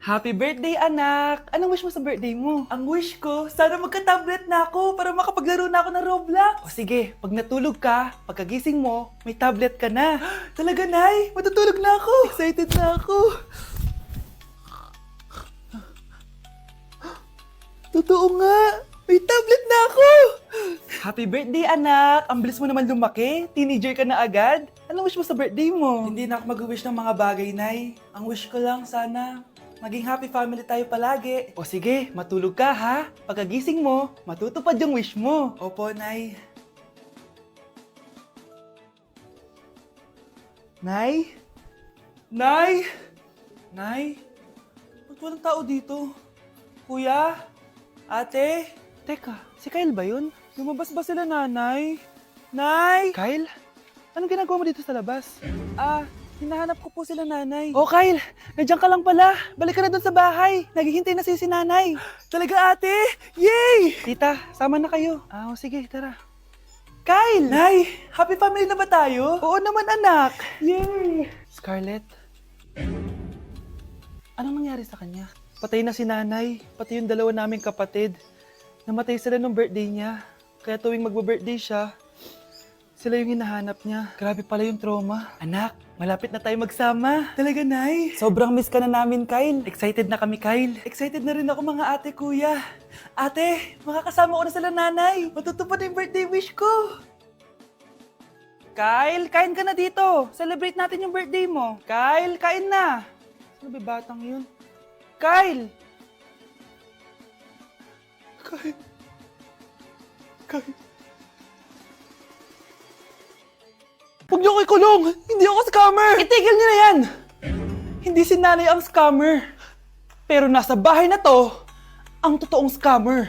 Happy birthday, anak! Anong wish mo sa birthday mo? Ang wish ko, sana magka-tablet na ako para makapaglaro na ako ng Roblox. O sige, pag natulog ka, pagkagising mo, may tablet ka na. Talaga, Nay? Matutulog na ako. Excited na ako. Totoo nga! May tablet na ako! Happy birthday, anak! Ang bilis mo naman lumaki. Teenager ka na agad. Anong wish mo sa birthday mo? Hindi na ako mag-wish ng mga bagay, Nay. Ang wish ko lang, sana maging happy family tayo palagi. O sige, matulog ka ha. Pagkagising mo, matutupad yung wish mo. Opo, Nay. Nay? Nay? Nay? Ba't walang tao dito? Kuya? Ate? Teka, si Kyle ba yun? Lumabas ba sila, nanay? Nay! Kyle? Anong ginagawa mo dito sa labas? Hinahanap ko po sila, nanay. Oh, Kyle! Nandiyan ka lang pala. Balik ka na dun sa bahay. Naghihintay na si nanay. Talaga, ate? Yay! Tita, sama na kayo. Sige, tara. Kyle! Nay, happy family na ba tayo? Oo naman, anak. Yay! Scarlett? Anong nangyari sa kanya? Patay na si nanay, pati yung dalawa naming kapatid. Namatay sila nung birthday niya. Kaya tuwing magbo-birthday siya, sila yung hinahanap niya. Grabe pala yung trauma. Anak, malapit na tayo magsama. Talaga, Nay. Sobrang miss ka na namin, Kyle. Excited na kami, Kyle. Excited na rin ako, mga ate, kuya. Ate, makakasama ko na sila, nanay. Matutupad na yung birthday wish ko. Kyle, kain ka na dito. Celebrate natin yung birthday mo. Kyle, kain na. Sino ba batang yun? Kyle! Kyle. Huwag niyo ko ikulong! Hindi ako scammer! Itigil niyo na yan! Hindi si nanay ang scammer. Pero nasa bahay na to, ang totoong scammer.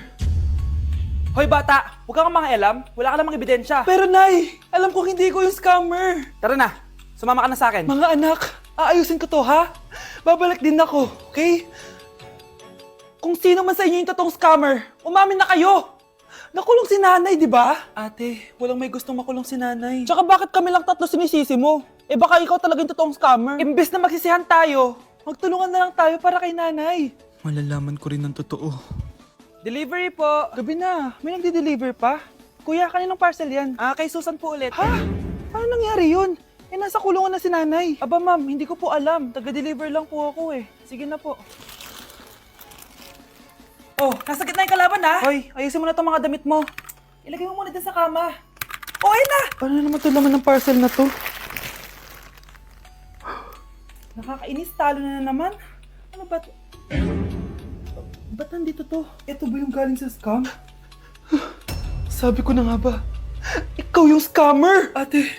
Hoy bata, huwag kang mangialam. Wala ka namang ebidensya. Pero nay, alam ko hindi ko yung scammer. Tara na, sumama ka na sa akin. Mga anak, aayusin ko to ha? Babalik din ako, okay? Kung sino man sa inyo yung totoong scammer, umamin na kayo! Nakulong si nanay, di ba? Ate, walang may gustong makulong si nanay. Tsaka bakit kami lang tatlo sinisisi mo? Eh baka ikaw talaga yung totoong scammer. Imbes na magsisihan tayo, magtulungan na lang tayo para kay nanay. Malalaman ko rin ng totoo. Delivery po. Gabi na, may nagde-deliver pa? Kuya, kaninong parcel yan? Kay Susan po ulit. Ha? Paano nangyari yun? Eh, nasa kulungan na si nanay. Aba ma'am, hindi ko po alam. Taga-deliver lang po ako eh. Sige na po. Oh, nasa gitna yung kalaban ha? Hoy, ayusin mo na itong mga damit mo. Ilagay mo muna dyan sa kama. Oh, ayun na! Paano naman ito laman ng parcel na to? Nakakainis, talo na naman. Ano ba ito? Ba't nandito to? Ito ba yung galing sa scam? Sabi ko na nga ba, ikaw yung scammer! Ate,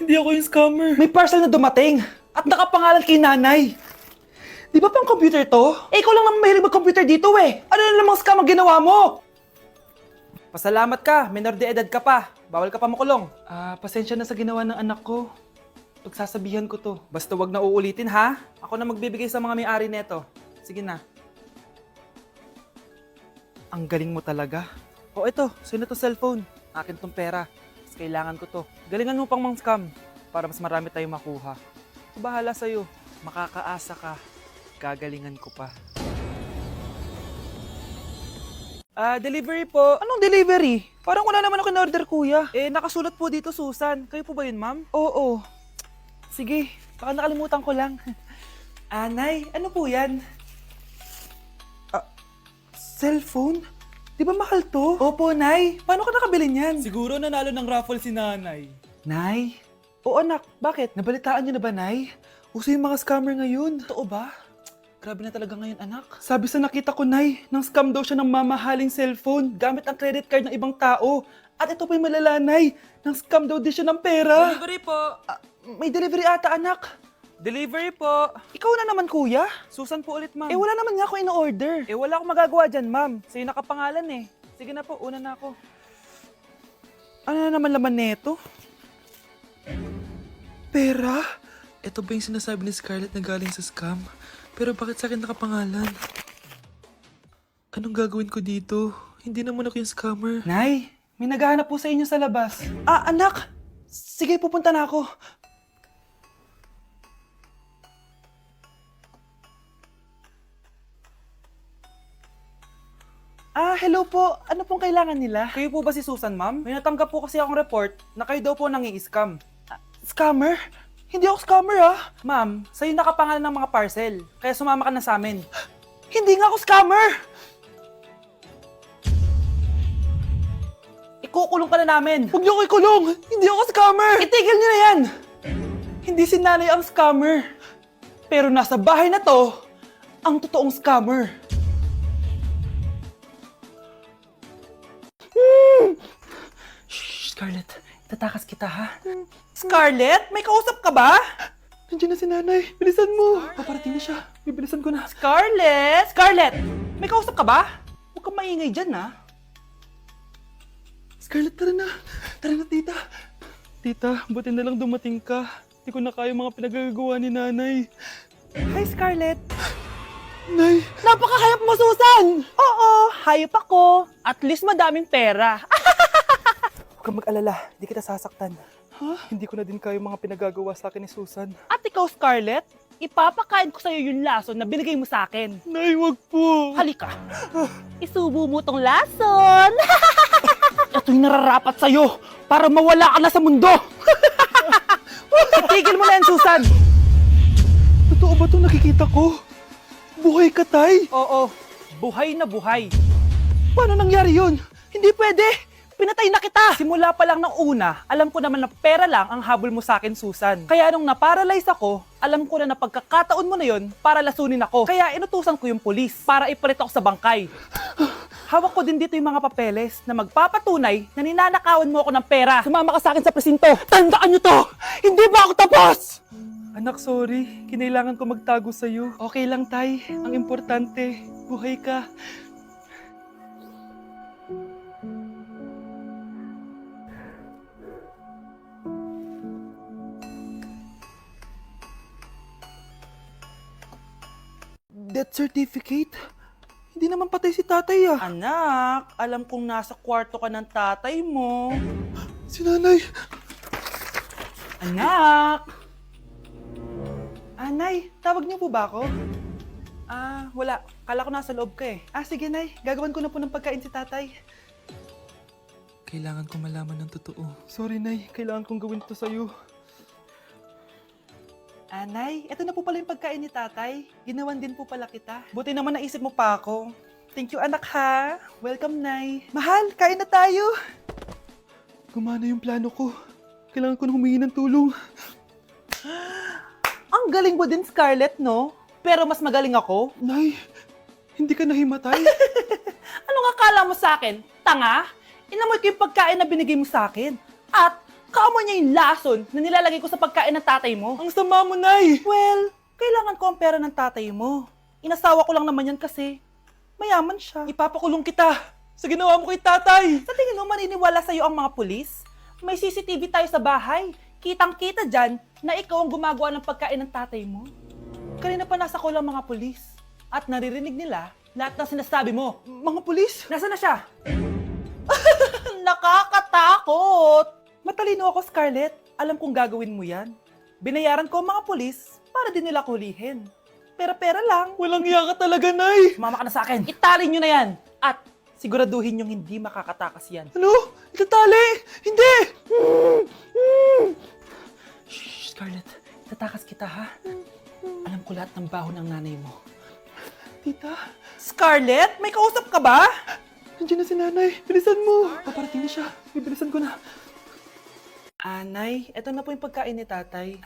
hindi ako yung scammer. May parcel na dumating at nakapangalan kay nanay. Di ba pang computer to? Eh, ikaw lang naman mahilig mag-computer dito eh. Ano na namang scam ang ginawa mo? Pasalamat ka, minor de edad ka pa. Bawal ka pa makulong. Pasensya na sa ginawa ng anak ko. Pagsasabihan ko to. Basta wag na uulitin ha. Ako na magbibigay sa mga may-ari neto. Sige na. Ang galing mo talaga. O ito, sino to cellphone? Akin tong pera. Mas kailangan ko to. Galingan mo pang mang-scam para mas marami tayong makuha. Bahala sa'yo. Makakaasa ka. Gagalingan ko pa. Delivery po. Anong delivery? Parang wala naman ako in-order, kuya. Eh, nakasulat po dito, Susan. Kayo po ba yun, ma'am? Oo. Sige, baka nakalimutan ko lang. Nay, ano po yan? Cellphone? Di ba mahal to? Opo, Nay. Paano ka nakabili niyan? Siguro nanalo ng raffle si nanay. Nay? Oo, anak. Bakit? Nabalitaan niyo na ba, Nay? Uso yung mga scammer ngayon. Totoo ba? Grabe na talaga ngayon, anak. Sabi sa nakita ko, Nay, nang scam daw siya ng mamahaling cellphone gamit ang credit card ng ibang tao. At ito pa'y malala, Nay. Nang scam daw din siya ng pera. Delivery po. May delivery ata, anak. Delivery po. Ikaw na naman, kuya. Susan po ulit, ma'am. Eh, wala naman nga ako in-order. Eh, wala akong magagawa dyan, ma'am. Sa'yo nakapangalan eh. Sige na po, una na ako. Ano na naman laman neto? Pera? Ito ba yung sinasabi ni Scarlett na galing sa scam? Pero bakit sa akin nakapangalan? Anong gagawin ko dito? Hindi naman ako yung scammer. Nay, may naghahanap po sa inyo sa labas. Anak! Sige, pupunta na ako. Hello po. Ano pong kailangan nila? Kayo po ba si Susan, ma'am? May natanggap po kasi akong report na kayo daw po nangi-scam. Scammer? Hindi ako scammer, Ma'am, sa'yo nakapangalan ng mga parcel. Kaya sumama ka na sa amin. Hindi nga ako scammer! Ikukulong ka na namin. Huwag niyo ko ikulong! Hindi ako scammer! Itigil niyo na yan! Hindi si nanay ang scammer. Pero nasa bahay na to, ang totoong scammer. Shh, Scarlett. Tatakas kita, ha? Scarlett? May kausap ka ba? Nandiyan na si nanay. Bilisan mo. Paparating na siya. Bibilisan ko na. Scarlett! Scarlett! May kausap ka ba? Huwag kang maingay dyan, ha? Scarlett, tara na. Tara na, tita. Tita, buti na lang dumating ka. Hindi ko na kaya mga pinagagawa ni nanay. Hi, Scarlett. Nay! Napakahayap mo, Susan! Oo, hayop ako. At least madaming pera. Huwag kang mag-alala, hindi kita sasaktan. Hindi ko na din kaya mga pinagagawa sa akin ni Susan. At ikaw, Scarlett, ipapakain ko sa'yo yung lason na binigay mo sa akin. Nay, wag po! Halika! Isubo mo tong lason! Ito'y nararapat sa'yo para mawala ka na sa mundo! Itigil mo na yan, Susan! Totoo ba itong nakikita ko? Buhay ka, Tay? Oo, buhay na buhay. Paano nangyari yun? Hindi pwede! Pinatay na kita! Simula pa lang ng una, alam ko naman na pera lang ang habol mo sa akin, Susan. Kaya nung naparalyze ako, alam ko na pagkakataon mo na yun para lasunin ako. Kaya inutusan ko yung polis para ipalit ako sa bangkay. Hawak ko din dito yung mga papeles na magpapatunay na ninanakawan mo ako ng pera. Sumama ka sa akin sa presinto. Tandaan nyo to! Hindi ba ako tapos? Anak, sorry. Kinailangan ko magtago sa'yo. Okay lang, Tay. Ang importante, buhay ka. Death certificate? Hindi naman patay si tatay, Anak, alam kong nasa kwarto ka ng tatay mo. Si nanay! Anak! Nay, tawag niyo po ba ako? Wala. Kala ko nasa loob ka eh. Sige, Nay. Gagawan ko na po ng pagkain si tatay. Kailangan ko malaman ng totoo. Sorry, Nay. Kailangan kong gawin ito sa'yo. Nay, ito na po pala yung pagkain ni tatay. Ginawan din po pala kita. Buti naman naisip mo pa ako. Thank you, anak, ha. Welcome, Nay. Mahal, kain na tayo. Gumana yung plano ko. Kailangan ko na humingi ng tulong. Ang galing mo din, Scarlett, no? Pero mas magaling ako. Nay, hindi ka nahimatay. Anong akala mo sa akin? Tanga? Inamoy ko yung pagkain na binigay mo sa akin. At kaamoy niya yung lason na nilalagay ko sa pagkain ng tatay mo. Ang sama mo, Nay. Well, kailangan ko ang pera ng tatay mo. Inasawa ko lang naman yan kasi mayaman siya. Ipapakulong kita sa ginawa mo kay tatay. Sa tingin mo, maniniwala sa'yo ang mga pulis? May CCTV tayo sa bahay. Kitang-kita dyan na ikaw ang gumagawa ng pagkain ng tatay mo. Kanina pa nasa kulang mga pulis. At naririnig nila lahat ng sinasabi mo. Mga pulis? Nasaan na siya? Nakakatakot! Matalino ako, Scarlett. Alam kong gagawin mo yan. Binayaran ko ang mga pulis para din nila kulihin. Pera-pera lang. Walang iya ka talaga, Nay. Mama ka na sa akin. Itali nyo na yan. At siguraduhin yung hindi makakatakas yan. Ano? Itatali? Hindi! Shh, Scarlett. Itatakas kita, ha? Alam ko lahat ng baho ng nanay mo. Tita? Scarlett? May kausap ka ba? Nandiyan na si nanay. Bilisan mo. Paparating na siya. Bibilisan ko na. Nay, eto na po yung pagkain ni tatay.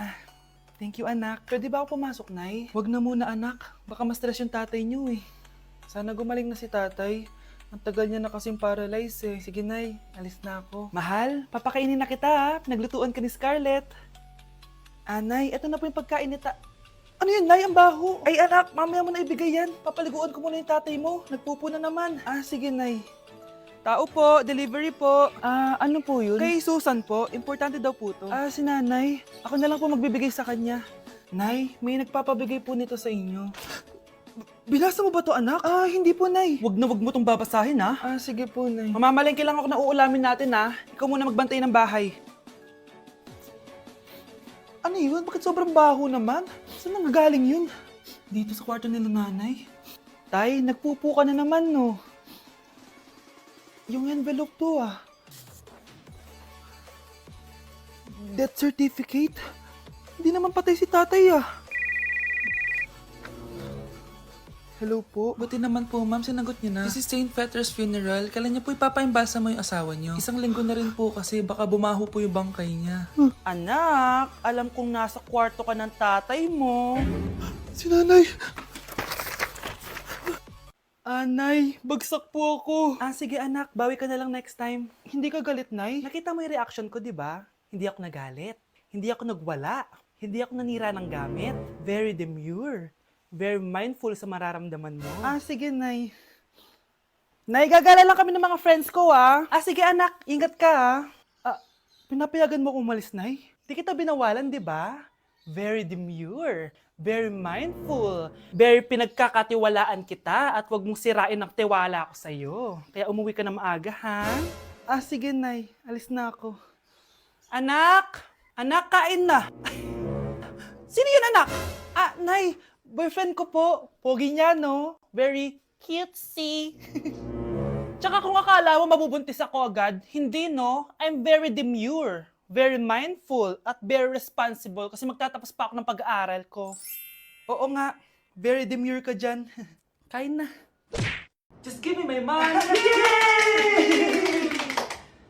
Thank you, anak. Pwede ba ako pumasok, Nay? Wag na muna, anak. Baka ma-stress yung tatay niyo, eh. Sana gumaling na si tatay. Ang tagal niya na kasing paralyzed, eh. Sige, Nay. Alis na ako. Mahal, papakainin na kita, ha? Pinaglutuan ka ni Scarlett. Nay, eto na po yung pagkain ni Ano yun, Nay? Ang baho. Ay, anak, mamaya mo na ibigay yan. Papaliguan ko muna yung tatay mo. Nagpupo na naman. Sige, Nay. Tao po, delivery po. Ano po yun? Kay Susan po, importante daw po to. Si nanay. Ako na lang po magbibigay sa kanya. Nay, may nagpapabigay po nito sa inyo. Binasa mo ba to, anak? Hindi po, Nay. Wag na wag mo tong babasahin, ha? Sige po, Nay. Mamamalengke lang ako na uulamin natin, ha? Ikaw muna magbantay ng bahay. Ano yun? Bakit sobrang baho naman? Saan nanggagaling yun? Dito sa kwarto nila nanay. Tay, nagpupo ka na naman, no? Yung envelope to Death certificate? Hindi naman patay si tatay Hello po. Buti naman po, ma'am, sinagot niyo na. This is St. Peter's Funeral. Kala niya po ipapaimbalsa mo yung asawa niyo. Isang linggo na rin po kasi baka bumaho po yung bangkay niya. Anak, alam kong nasa kwarto ka ng tatay mo. Si nanay! Nay, bagsak po ako. Sige anak, bawi ka na lang next time. Hindi ka galit, Nay? Nakita mo yung reaction ko, di ba? Hindi ako nagalit. Hindi ako nagwala. Hindi ako nanira ng gamit. Very demure. Very mindful sa mararamdaman mo. Sige, Nay. Nay, gagala lang kami ng mga friends ko, sige, anak. Ingat ka, pinapayagan mo kong umalis, Nay? Di kita binawalan, di ba? Very demure. Very mindful. Very pinagkakatiwalaan kita at wag mong sirain ang tiwala ko sa'yo. Kaya umuwi ka na maaga, ha? Sige, Nay. Alis na ako. Anak! Anak, kain na! Sino yun, anak? Nay, boyfriend ko po. Pogi niya, no? Very cutesy. Tsaka kung akala mo mabubuntis ako agad, hindi, no? I'm very demure, very mindful, at very responsible kasi magtatapos pa ako ng pag-aaral ko. Oo nga, very demure ka dyan. Kain na. Just give me my money! Yay!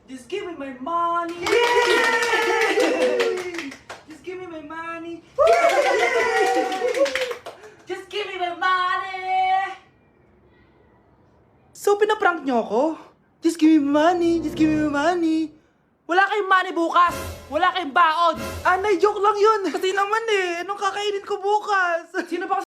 Just give me my money! Yay! Just give me my money! Just give me my money! So, pinaprank nyo ako? Just give me money! Just give me money! Wala kayong money bukas! Wala kayong baon! Nay, joke lang yun! Kasi naman anong kakainin ko bukas? Sino ba